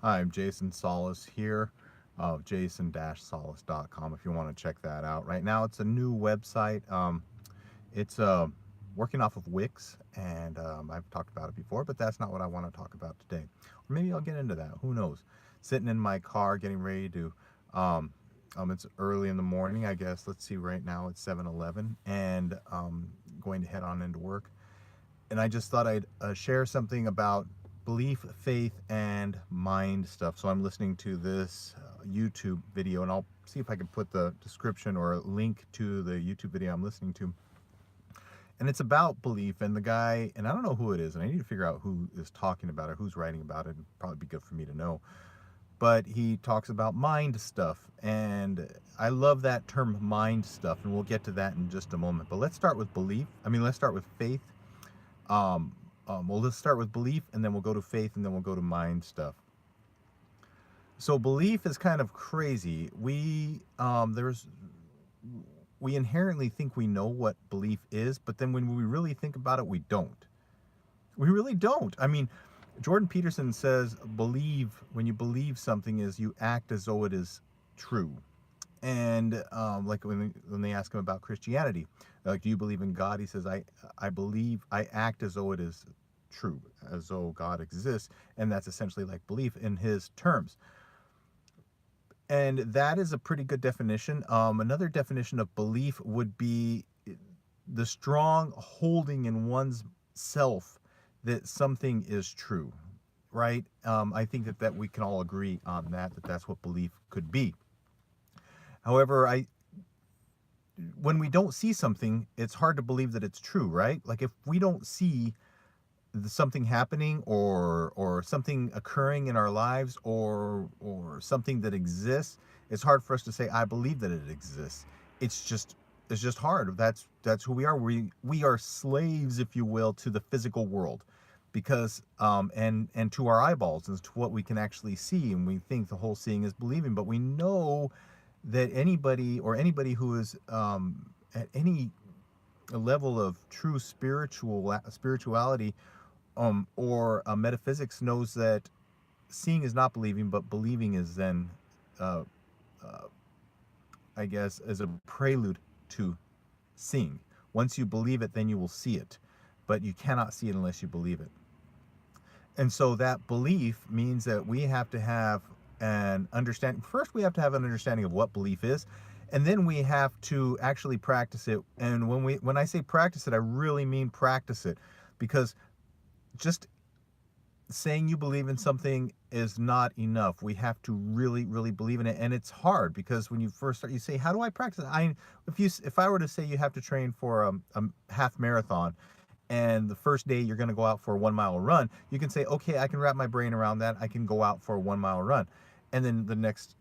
Hi, I'm Jason Solis here of jason-solis.com if you want to check that out. Right now it's a new website. It's working off of Wix, and I've talked about it before, but that's not what I want to talk about today. Or maybe I'll get into that. Who knows? Sitting in my car getting ready to it's early in the morning, I guess. Let's see, right now it's 7:11, and going to head on into work. And I just thought I'd share something about belief, faith, and mind stuff. So I'm listening to this YouTube video, and I'll see if I can put the description or a link to the YouTube video I'm listening to. And it's about belief, and the guy, and I don't know who it is, and I need to figure out who is talking about it, who's writing about it. It'd probably be good for me to know. But he talks about mind stuff, and I love that term, mind stuff, and we'll get to that in just a moment. But let's start with belief. Let's start with faith. Well, let's start with belief, and then we'll go to faith, and then we'll go to mind stuff. So belief is kind of crazy. We inherently think we know what belief is, but then when we really think about it, we don't. We really don't. Jordan Peterson says when you believe something, is you act as though it is true. And like when they ask him about Christianity, like, do you believe in God? He says, I believe, I act as though it is true, as though God exists. And that's essentially like belief in his terms. And that is a pretty good definition. Another definition of belief would be the strong holding in one's self that something is true, right? I think that that we can all agree on that that's what belief could be. However, when we don't see something, it's hard to believe that it's true, right? Like if we don't see something happening or something occurring in our lives or something that exists, it's hard for us to say I believe that it exists. It's just hard. That's who we are. We are slaves, if you will, to the physical world, because and to our eyeballs, and to what we can actually see, and we think the whole seeing is believing. But we know that anybody who is at any level of true spirituality or metaphysics knows that seeing is not believing, but believing is then, uh, uh, I guess, as a prelude to seeing. Once you believe it, then you will see it, but you cannot see it unless you believe it. And so that belief means that we have to have an understanding. First, we have to have an understanding of what belief is, and then we have to actually practice it. And when I say practice it, I really mean practice it, because just saying you believe in something is not enough. We have to really, really believe in it, and it's hard because when you first start, you say, "How do I practice?" If I were to say you have to train for a half marathon, and the first day you're going to go out for a 1 mile run, you can say, "Okay, I can wrap my brain around that. I can go out for a 1 mile run," and then the next,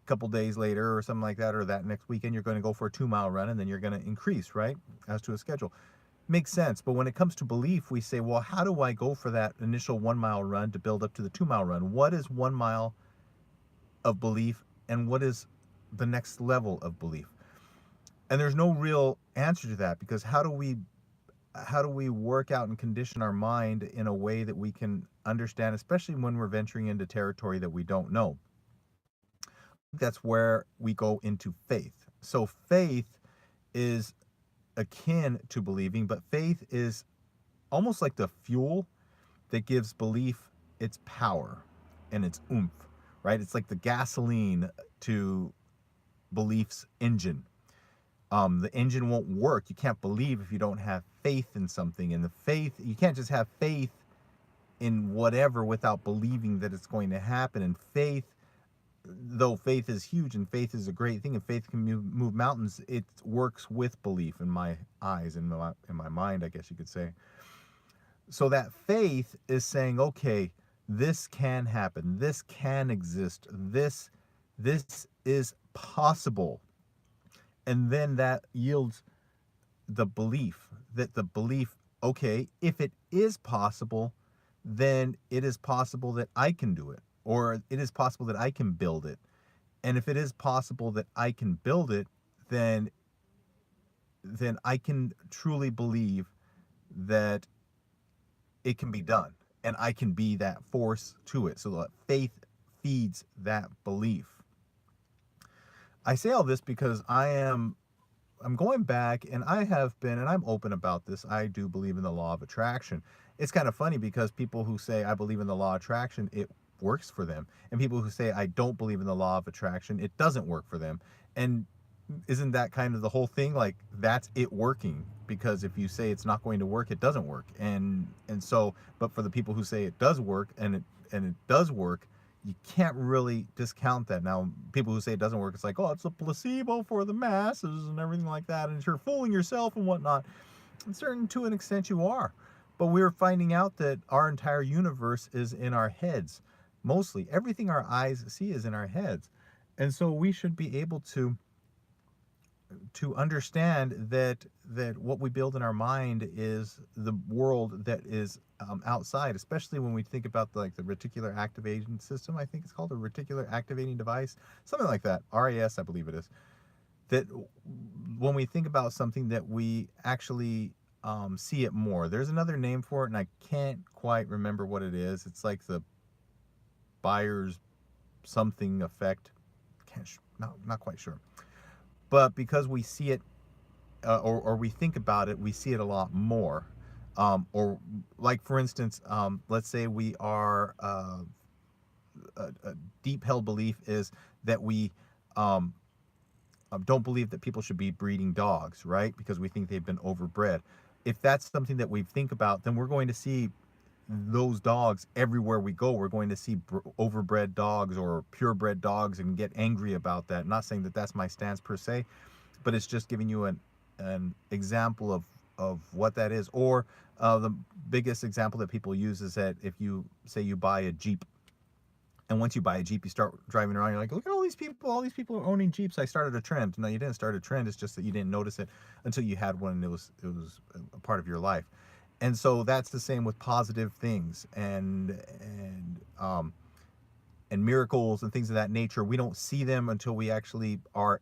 couple days later or something like that, or that next weekend, you're going to go for a 2 mile run, and then you're going to increase, right, as to a schedule. Makes sense. But when it comes to belief, we say, well, how do I go for that initial 1 mile run to build up to the 2 mile run? What is 1 mile of belief, and what is the next level of belief? And there's no real answer to that, because how do we work out and condition our mind in a way that we can understand, especially when we're venturing into territory that we don't know? That's where we go into faith. So faith is akin to believing, but faith is almost like the fuel that gives belief its power and its oomph, right? It's like the gasoline to belief's engine. The engine won't work. You can't believe if you don't have faith in something. And the faith, you can't just have faith in whatever without believing that it's going to happen. And faith, though faith is huge and faith is a great thing and faith can move mountains, it works with belief in my eyes, in my mind, I guess you could say. So that faith is saying, okay, this can happen, this can exist, this is possible. And then that yields the belief, okay, if it is possible, then it is possible that I can do it, or it is possible that I can build it. And if it is possible that I can build it, then I can truly believe that it can be done. and I can be that force to it. So that faith feeds that belief. I say all this because I'm going back, and I have been, and I'm open about this. I do believe in the law of attraction. It's kind of funny because people who say I believe in the law of attraction, it works for them. And people who say I don't believe in the law of attraction, it doesn't work for them. And isn't that kind of the whole thing? Like, that's it working, because if you say it's not going to work, it doesn't work. And so, but for the people who say it does work, and it does work, you can't really discount that. Now, people who say it doesn't work, it's like, oh, it's a placebo for the masses and everything like that, and you're fooling yourself and whatnot. And certain to an extent you are. But we're finding out that our entire universe is in our heads. Mostly everything our eyes see is in our heads. And so we should be able to understand that what we build in our mind is the world that is outside, especially when we think about the reticular activation system. I think it's called a reticular activating device, something like that. RAS, I believe it is. That when we think about something, that we actually see it more. There's another name for it, and I can't quite remember what it is. It's like the Byers something effect. Not quite sure. But because we see it, or we think about it, we see it a lot more. Or like, for instance, let's say we are, a deep held belief is that we don't believe that people should be breeding dogs, right? Because we think they've been overbred. If that's something that we think about, then we're going to see those dogs everywhere we go. We're going to see overbred dogs or purebred dogs and get angry about that. Not saying that that's my stance per se, but it's just giving you an example of what that is. Or the biggest example that people use is that if you say you buy a Jeep, and once you buy a Jeep, you start driving around, you're like, look at all these people are owning Jeeps. I started a trend. No, you didn't start a trend. It's just that you didn't notice it until you had one, and it was a part of your life. And so that's the same with positive things and miracles and things of that nature. We don't see them until we actually are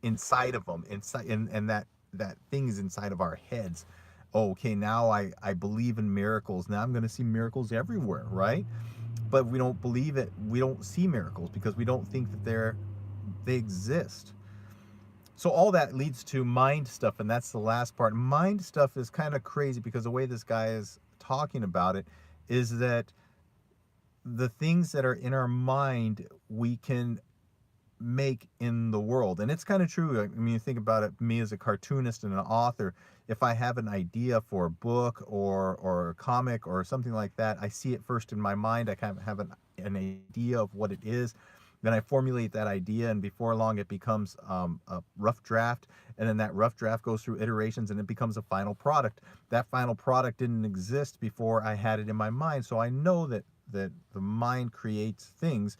inside of them, inside, and that thing is inside of our heads. Oh, okay, now I believe in miracles. Now I'm going to see miracles everywhere, right? But we don't believe it. We don't see miracles because we don't think that they exist. So all that leads to mind stuff, and that's the last part. Mind stuff is kind of crazy because the way this guy is talking about it is that the things that are in our mind, we can make in the world. And it's kind of true. I mean, you think about it, me as a cartoonist and an author, if I have an idea for a book or a comic or something like that, I see it first in my mind. I kind of have an idea of what it is. Then I formulate that idea, and before long it becomes a rough draft, and then that rough draft goes through iterations and it becomes a final product. That final product didn't exist before I had it in my mind, so I know that the mind creates things.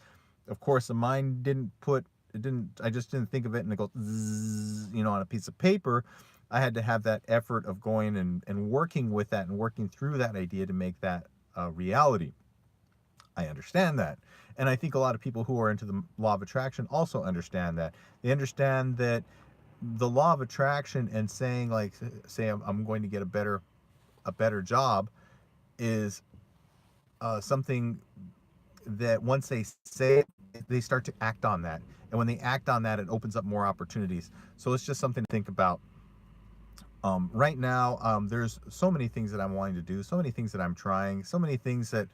Of course, the mind I just didn't think of it and it goes zzz, on a piece of paper. I had to have that effort of going and working with that and working through that idea to make that reality. I understand that. And I think a lot of people who are into the law of attraction also understand that. They understand that the law of attraction and saying, like, say I'm going to get a better job is something that once they say it, they start to act on that. And when they act on that, it opens up more opportunities. So it's just something to think about. Right now, there's so many things that I'm wanting to do, so many things that I'm trying, so many things that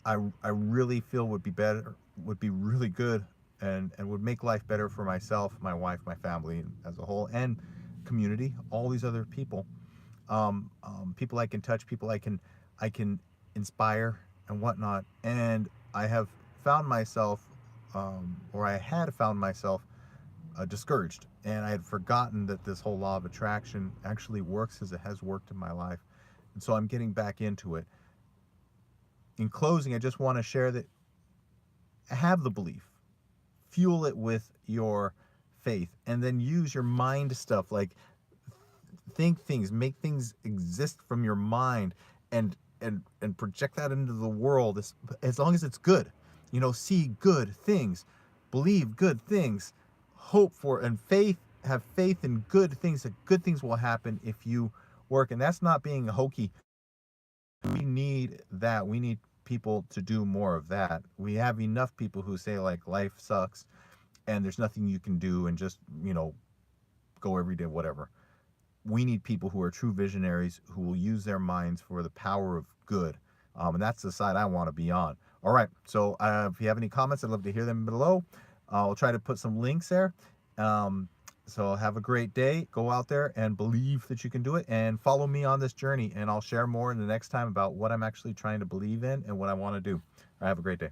I really feel would be better, would be really good, and would make life better for myself, my wife, my family as a whole, and community, all these other people. People I can touch, people I can inspire and whatnot. And I have found myself, or I had found myself discouraged, and I had forgotten that this whole law of attraction actually works as it has worked in my life. And so I'm getting back into it. In closing, I just want to share that have the belief, fuel it with your faith, and then use your mind stuff, like think things, make things exist from your mind, and project that into the world as long as it's good. See good things, believe good things, hope for and have faith in good things, that good things will happen if you work. And that's not being hokey. We need that. We need people to do more of that. We have enough people who say like life sucks and there's nothing you can do and just, go every day, whatever. We need people who are true visionaries who will use their minds for the power of good. And that's the side I want to be on. All right. So if you have any comments, I'd love to hear them below. I'll try to put some links there. So have a great day. Go out there and believe that you can do it, and follow me on this journey. And I'll share more in the next time about what I'm actually trying to believe in and what I want to do. All right, have a great day.